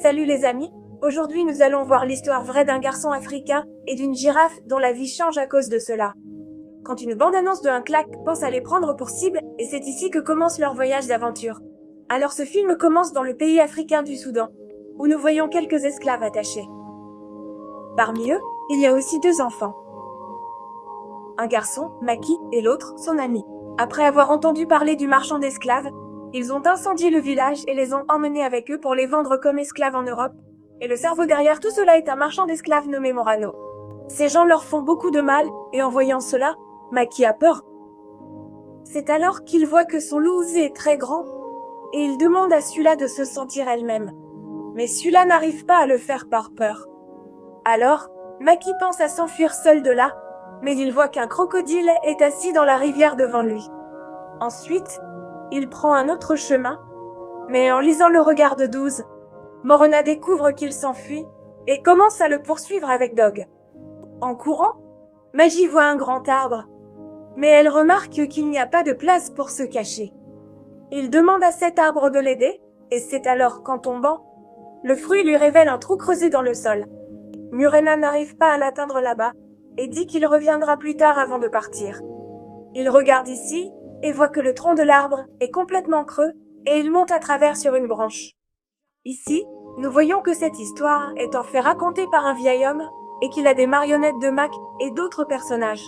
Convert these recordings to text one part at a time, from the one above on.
Salut les amis, aujourd'hui nous allons voir l'histoire vraie d'un garçon africain et d'une girafe dont la vie change à cause de cela. Quand une bande-annonce de un claque pense à les prendre pour cible, et c'est ici que commence leur voyage d'aventure. Alors ce film commence dans le pays africain du Soudan, où nous voyons quelques esclaves attachés. Parmi eux, il y a aussi deux enfants. Un garçon, Maki, et l'autre, son ami. Après avoir entendu parler du marchand d'esclaves, ils ont incendié le village et les ont emmenés avec eux pour les vendre comme esclaves en Europe. Et le cerveau derrière tout cela est un marchand d'esclaves nommé Morano. Ces gens leur font beaucoup de mal, et en voyant cela, Maki a peur. C'est alors qu'il voit que son loup est très grand, et il demande à Sula de se sentir elle-même. Mais Sula n'arrive pas à le faire par peur. Alors, Maki pense à s'enfuir seul de là, mais il voit qu'un crocodile est assis dans la rivière devant lui. Ensuite, il prend un autre chemin, mais en lisant le regard de 12, Morona découvre qu'il s'enfuit et commence à le poursuivre avec Dog. En courant, Magi voit un grand arbre, mais elle remarque qu'il n'y a pas de place pour se cacher. Il demande à cet arbre de l'aider, et c'est alors qu'en tombant, le fruit lui révèle un trou creusé dans le sol. Murena n'arrive pas à l'atteindre là-bas, et dit qu'il reviendra plus tard avant de partir. Il regarde ici, et voit que le tronc de l'arbre est complètement creux, et il monte à travers sur une branche. Ici, nous voyons que cette histoire est en fait racontée par un vieil homme, et qu'il a des marionnettes de Mac et d'autres personnages.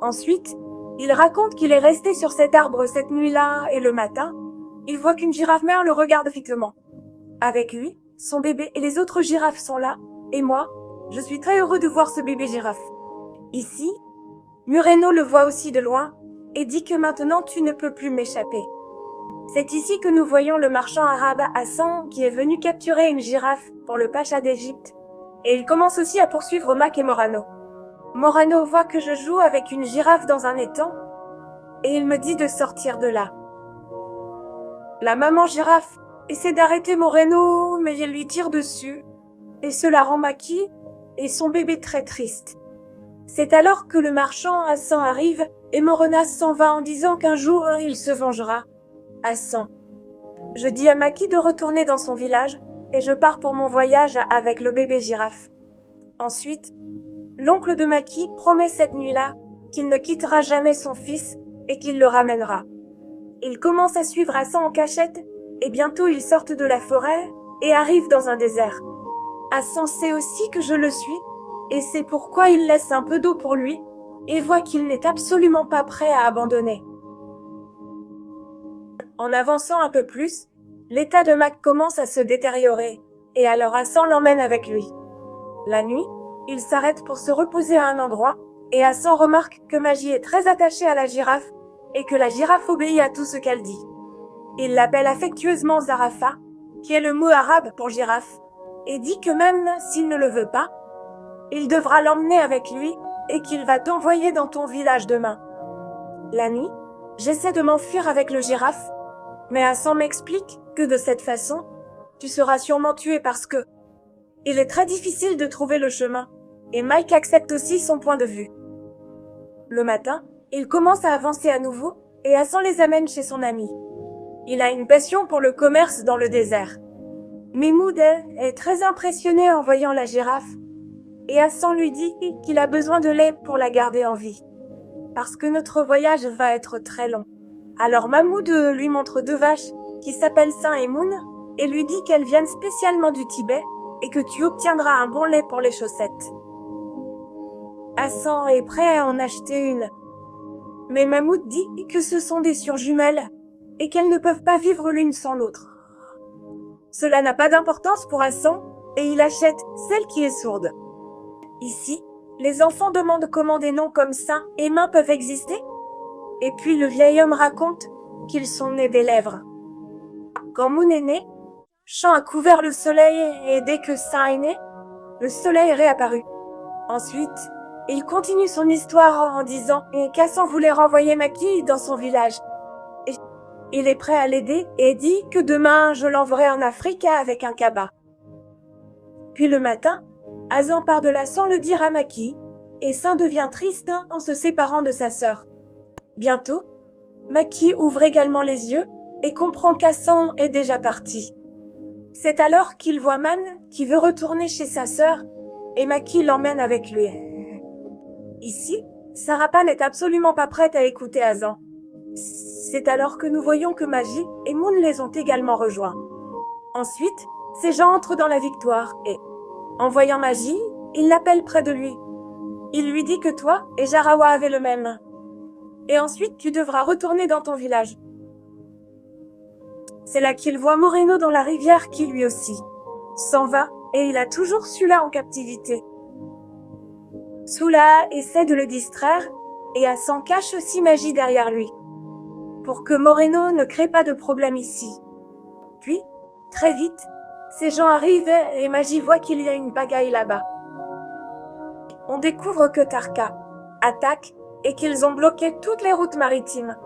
Ensuite, il raconte qu'il est resté sur cet arbre cette nuit-là, et le matin, il voit qu'une girafe mère le regarde fixement. Avec lui, son bébé et les autres girafes sont là, et moi, je suis très heureux de voir ce bébé girafe. Ici, Mureno le voit aussi de loin, et dit que maintenant tu ne peux plus m'échapper. C'est ici que nous voyons le marchand arabe Hassan qui est venu capturer une girafe pour le pacha d'Égypte, et il commence aussi à poursuivre Mac et Morano. Morano voit que je joue avec une girafe dans un étang, et il me dit de sortir de là. La maman girafe essaie d'arrêter Moreno, mais il lui tire dessus, et cela rend Maki et son bébé très tristes. C'est alors que le marchand Hassan arrive, et Morona s'en va en disant qu'un jour il se vengera. Hassan. Je dis à Maki de retourner dans son village, et je pars pour mon voyage avec le bébé girafe. Ensuite, l'oncle de Maki promet cette nuit-là qu'il ne quittera jamais son fils et qu'il le ramènera. Il commence à suivre Hassan en cachette, et bientôt ils sortent de la forêt et arrivent dans un désert. Hassan sait aussi que je le suis, et c'est pourquoi il laisse un peu d'eau pour lui, et voit qu'il n'est absolument pas prêt à abandonner. En avançant un peu plus, l'état de Mac commence à se détériorer, et alors Hassan l'emmène avec lui. La nuit, il s'arrête pour se reposer à un endroit, et Hassan remarque que Magi est très attachée à la girafe, et que la girafe obéit à tout ce qu'elle dit. Il l'appelle affectueusement Zarafa, qui est le mot arabe pour girafe, et dit que même s'il ne le veut pas, il devra l'emmener avec lui, et qu'il va t'envoyer dans ton village demain. La nuit, j'essaie de m'enfuir avec le girafe, mais Hassan m'explique que de cette façon, tu seras sûrement tué parce que il est très difficile de trouver le chemin, et Mike accepte aussi son point de vue. Le matin, il commence à avancer à nouveau, et Hassan les amène chez son ami. Il a une passion pour le commerce dans le désert. Mehmoud est très impressionné en voyant la girafe, et Hassan lui dit qu'il a besoin de lait pour la garder en vie, parce que notre voyage va être très long. Alors Mahmoud lui montre deux vaches qui s'appellent Saint et Moon, et lui dit qu'elles viennent spécialement du Tibet, et que tu obtiendras un bon lait pour les chaussettes. Hassan est prêt à en acheter une, mais Mahmoud dit que ce sont des surjumelles, et qu'elles ne peuvent pas vivre l'une sans l'autre. Cela n'a pas d'importance pour Hassan, et il achète celle qui est sourde. Ici, les enfants demandent comment des noms comme Saint et Main peuvent exister, et puis le vieil homme raconte qu'ils sont nés des lèvres. Quand Moon est né, Chant a couvert le soleil, et dès que Saint est né, le soleil est réapparu. Ensuite, il continue son histoire en disant qu'Hassan voulait renvoyer Maki dans son village. Et il est prêt à l'aider et dit que demain je l'enverrai en Afrique avec un cabas. Puis le matin, Hassan part de là sans le dire à Maki, et Saint devient triste en se séparant de sa sœur. Bientôt, Maki ouvre également les yeux et comprend qu'Hassan est déjà parti. C'est alors qu'il voit Man, qui veut retourner chez sa sœur, et Maki l'emmène avec lui. Ici, Sarapan n'est absolument pas prête à écouter Azan. C'est alors que nous voyons que Magi et Moon les ont également rejoints. Ensuite, ces gens entrent dans la victoire et, en voyant Magi, il l'appelle près de lui. Il lui dit que toi et Jarawa avez le même. Et ensuite, tu devras retourner dans ton village. C'est là qu'il voit Moreno dans la rivière qui lui aussi s'en va et il a toujours Sula en captivité. Sula essaie de le distraire et Hassan cache aussi Magi derrière lui pour que Moreno ne crée pas de problème ici. Puis, très vite, ces gens arrivent et Magi voit qu'il y a une pagaille là-bas. On découvre que Tarka attaque et qu'ils ont bloqué toutes les routes maritimes.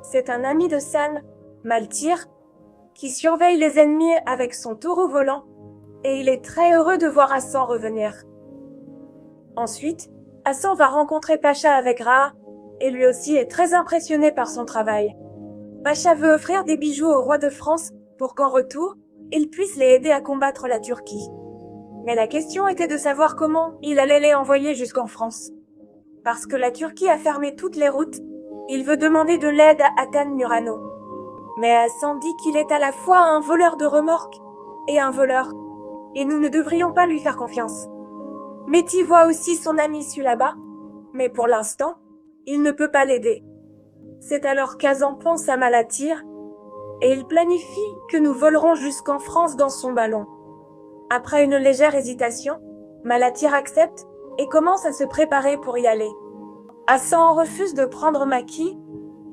C'est un ami de San, Maltyr, qui surveille les ennemis avec son taureau volant, et il est très heureux de voir Hassan revenir. Ensuite, Hassan va rencontrer Pacha avec Ra, et lui aussi est très impressionné par son travail. Pacha veut offrir des bijoux au roi de France pour qu'en retour, il puisse les aider à combattre la Turquie. Mais la question était de savoir comment il allait les envoyer jusqu'en France. Parce que la Turquie a fermé toutes les routes, il veut demander de l'aide à Atan Murano. Mais Hassan dit qu'il est à la fois un voleur de remorques et un voleur, et nous ne devrions pas lui faire confiance. Métis voit aussi son ami Sulaba, mais pour l'instant, il ne peut pas l'aider. C'est alors qu'Azan pense à Malatyr, et il planifie que nous volerons jusqu'en France dans son ballon. Après une légère hésitation, Malatyr accepte et commence à se préparer pour y aller. Hassan refuse de prendre Maki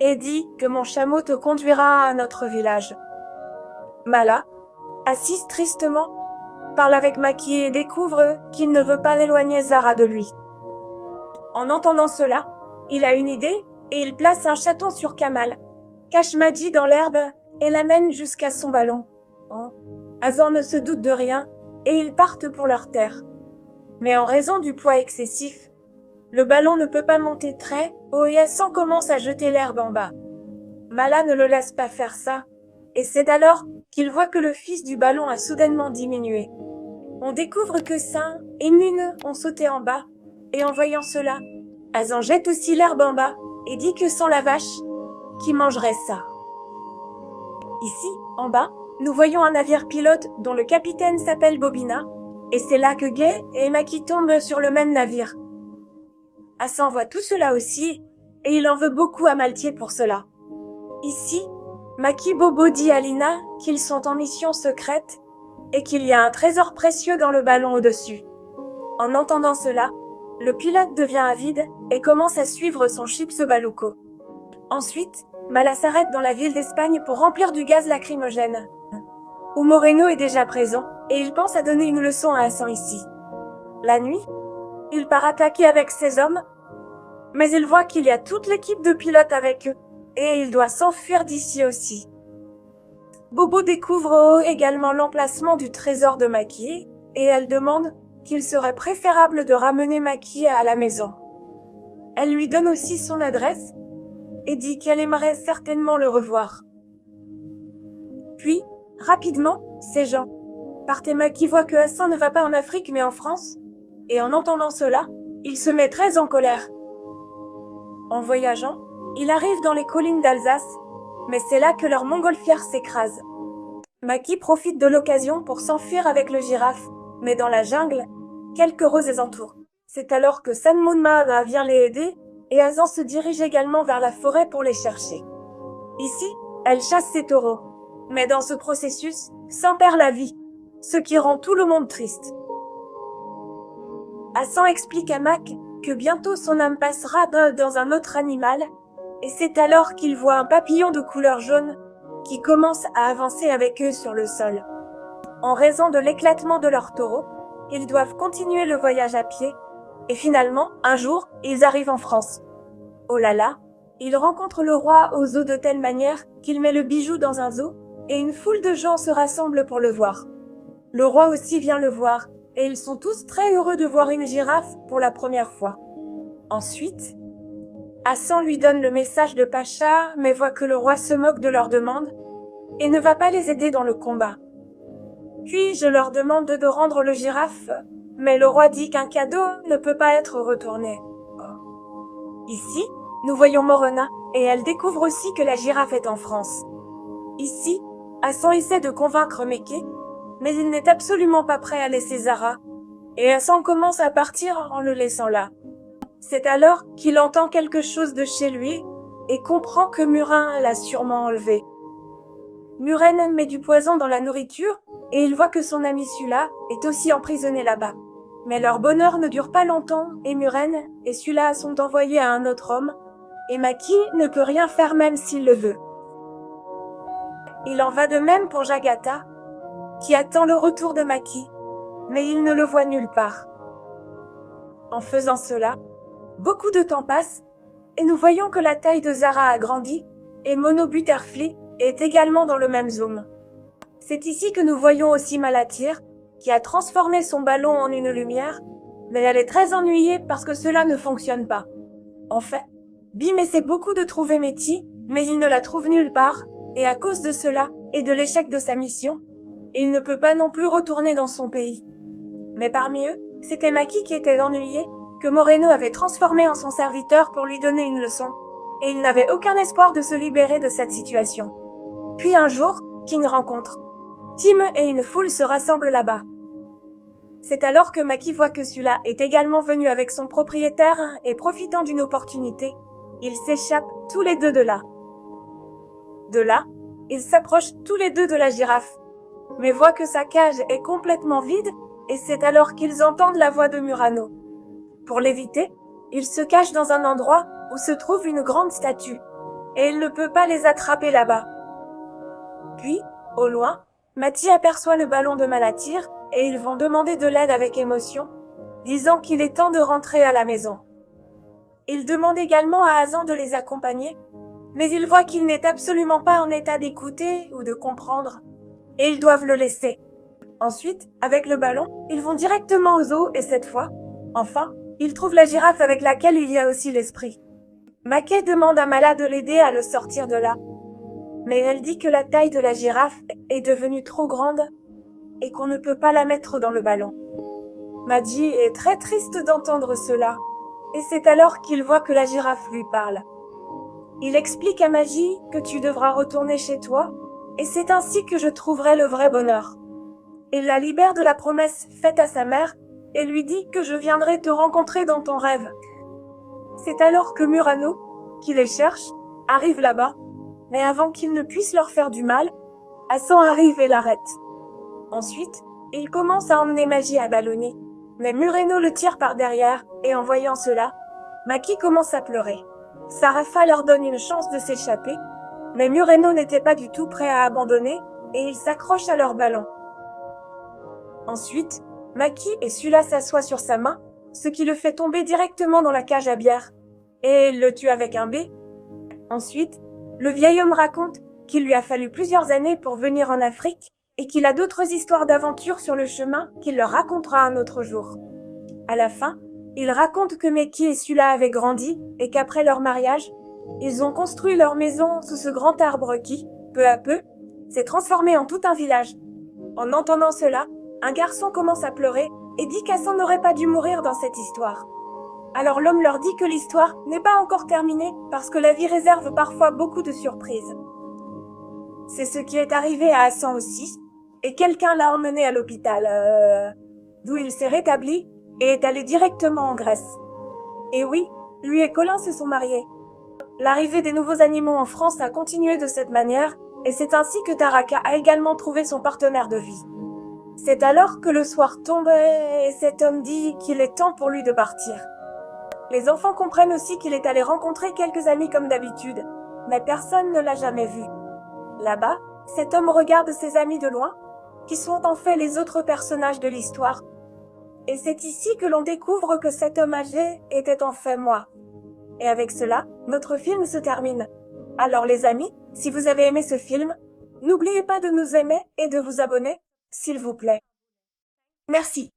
et dit que mon chameau te conduira à notre village. Mala, assise tristement, parle avec Maki et découvre qu'il ne veut pas éloigner Zara de lui. En entendant cela, il a une idée et il place un chaton sur Kamal, cache Madi dans l'herbe et l'amène jusqu'à son ballon. Hassan ne se doute de rien et ils partent pour leur terre. Mais en raison du poids excessif, le ballon ne peut pas monter très haut et Hassan commence à jeter l'herbe en bas. Mala ne le laisse pas faire ça, et c'est alors qu'il voit que le fils du ballon a soudainement diminué. On découvre que Sain et Mune ont sauté en bas, et en voyant cela, Hassan jette aussi l'herbe en bas et dit que sans la vache, qui mangerait ça. Ici, en bas, nous voyons un navire pilote dont le capitaine s'appelle Bobina, et c'est là que Gay et Maki tombent sur le même navire. Hassan voit tout cela aussi, et il en veut beaucoup à Maltyr pour cela. Ici, Maki Bobo dit à Lina qu'ils sont en mission secrète et qu'il y a un trésor précieux dans le ballon au-dessus. En entendant cela, le pilote devient avide et commence à suivre son chips Baluco. Ensuite, Mala s'arrête dans la ville d'Espagne pour remplir du gaz lacrymogène. Où Moreno est déjà présent et il pense à donner une leçon à Hassan ici. La nuit, il part attaquer avec ses hommes, mais il voit qu'il y a toute l'équipe de pilotes avec eux, et il doit s'enfuir d'ici aussi. Bobo découvre également l'emplacement du trésor de Maki, et elle demande qu'il serait préférable de ramener Maki à la maison. Elle lui donne aussi son adresse, et dit qu'elle aimerait certainement le revoir. Puis, rapidement, ces gens partent et Maki voit que Hassan ne va pas en Afrique mais en France, et en entendant cela, il se met très en colère. En voyageant, il arrive dans les collines d'Alsace, mais c'est là que leur montgolfière s'écrase. Maki profite de l'occasion pour s'enfuir avec le girafe, mais dans la jungle, quelques roses les entourent. C'est alors que San Mounma vient les aider, et Hassan se dirige également vers la forêt pour les chercher. Ici, elle chasse ses taureaux, mais dans ce processus, San perd la vie, ce qui rend tout le monde triste. Hassan explique à Mac que bientôt son âme passera dans un autre animal, et c'est alors qu'il voit un papillon de couleur jaune qui commence à avancer avec eux sur le sol. En raison de l'éclatement de leur taureau, ils doivent continuer le voyage à pied, et finalement, un jour, ils arrivent en France. Oh là là, ils rencontrent le roi au zoo de telle manière qu'il met le bijou dans un zoo, et une foule de gens se rassemble pour le voir. Le roi aussi vient le voir, et ils sont tous très heureux de voir une girafe pour la première fois. Ensuite, Hassan lui donne le message de Pacha, mais voit que le roi se moque de leur demande, et ne va pas les aider dans le combat. Puis je leur demande de rendre le girafe, mais le roi dit qu'un cadeau ne peut pas être retourné. Ici, nous voyons Morena, et elle découvre aussi que la girafe est en France. Ici, Hassan essaie de convaincre Meke, mais il n'est absolument pas prêt à laisser Zara, et Hassan commence à partir en le laissant là. C'est alors qu'il entend quelque chose de chez lui, et comprend que Murin l'a sûrement enlevé. Muren met du poison dans la nourriture, et il voit que son ami Sula est aussi emprisonné là-bas. Mais leur bonheur ne dure pas longtemps, et Muren et Sula sont envoyés à un autre homme, et Maki ne peut rien faire même s'il le veut. Il en va de même pour Jagata, qui attend le retour de Maki, mais il ne le voit nulle part. En faisant cela, beaucoup de temps passe, et nous voyons que la taille de Zara a grandi, et Mono Butterfly est également dans le même zoom. C'est ici que nous voyons aussi Malatir, qui a transformé son ballon en une lumière, mais elle est très ennuyée parce que cela ne fonctionne pas. En fait, Bim essaie beaucoup de trouver Métis, mais il ne la trouve nulle part, et à cause de cela, et de l'échec de sa mission, il ne peut pas non plus retourner dans son pays. Mais parmi eux, c'était Maki qui était ennuyé, que Moreno avait transformé en son serviteur pour lui donner une leçon, et il n'avait aucun espoir de se libérer de cette situation. Puis un jour, King rencontre Tim et une foule se rassemble là-bas. C'est alors que Maki voit que Sula est également venu avec son propriétaire et profitant d'une opportunité, ils s'échappent tous les deux de là. De là, ils s'approchent tous les deux de la girafe, mais voient que sa cage est complètement vide et c'est alors qu'ils entendent la voix de Murano. Pour l'éviter, ils se cachent dans un endroit où se trouve une grande statue, et il ne peut pas les attraper là-bas. Puis, au loin, Mati aperçoit le ballon de Malatir et ils vont demander de l'aide avec émotion, disant qu'il est temps de rentrer à la maison. Ils demandent également à Hazan de les accompagner, mais ils voient qu'il n'est absolument pas en état d'écouter ou de comprendre, et ils doivent le laisser. Ensuite, avec le ballon, ils vont directement aux eaux et cette fois, enfin, ils trouvent la girafe avec laquelle il y a aussi l'esprit. Mackay demande à Mala de l'aider à le sortir de là, mais elle dit que la taille de la girafe est devenue trop grande et qu'on ne peut pas la mettre dans le ballon. Maji est très triste d'entendre cela, et c'est alors qu'il voit que la girafe lui parle. Il explique à Maji que tu devras retourner chez toi, et c'est ainsi que je trouverai le vrai bonheur. Il la libère de la promesse faite à sa mère, et lui dit que je viendrai te rencontrer dans ton rêve. C'est alors que Murano, qui les cherche, arrive là-bas, mais avant qu'il ne puisse leur faire du mal, Hassan arrive et l'arrête. Ensuite, il commence à emmener Magi à ballonner, mais Mureno le tire par derrière, et en voyant cela, Maki commence à pleurer. Sarafa leur donne une chance de s'échapper, mais Mureno n'était pas du tout prêt à abandonner, et il s'accroche à leur ballon. Ensuite, Maki et Sula s'assoient sur sa main, ce qui le fait tomber directement dans la cage à bière, et il le tue avec un B. Ensuite, le vieil homme raconte qu'il lui a fallu plusieurs années pour venir en Afrique, et qu'il a d'autres histoires d'aventure sur le chemin qu'il leur racontera un autre jour. À la fin, il raconte que Meki et Sula avaient grandi et qu'après leur mariage, ils ont construit leur maison sous ce grand arbre qui, peu à peu, s'est transformé en tout un village. En entendant cela, un garçon commence à pleurer et dit qu'Hassan n'aurait pas dû mourir dans cette histoire. Alors l'homme leur dit que l'histoire n'est pas encore terminée parce que la vie réserve parfois beaucoup de surprises. C'est ce qui est arrivé à Hassan aussi, et quelqu'un l'a emmené à l'hôpital, d'où il s'est rétabli et est allé directement en Grèce. Et oui, lui et Colin se sont mariés. L'arrivée des nouveaux animaux en France a continué de cette manière, et c'est ainsi que Taraka a également trouvé son partenaire de vie. C'est alors que le soir tombe et cet homme dit qu'il est temps pour lui de partir. Les enfants comprennent aussi qu'il est allé rencontrer quelques amis comme d'habitude, mais personne ne l'a jamais vu. Là-bas, cet homme regarde ses amis de loin, qui sont en fait les autres personnages de l'histoire. Et c'est ici que l'on découvre que cet homme âgé était en fait moi. Et avec cela, notre film se termine. Alors les amis, si vous avez aimé ce film, n'oubliez pas de nous aimer et de vous abonner, s'il vous plaît. Merci.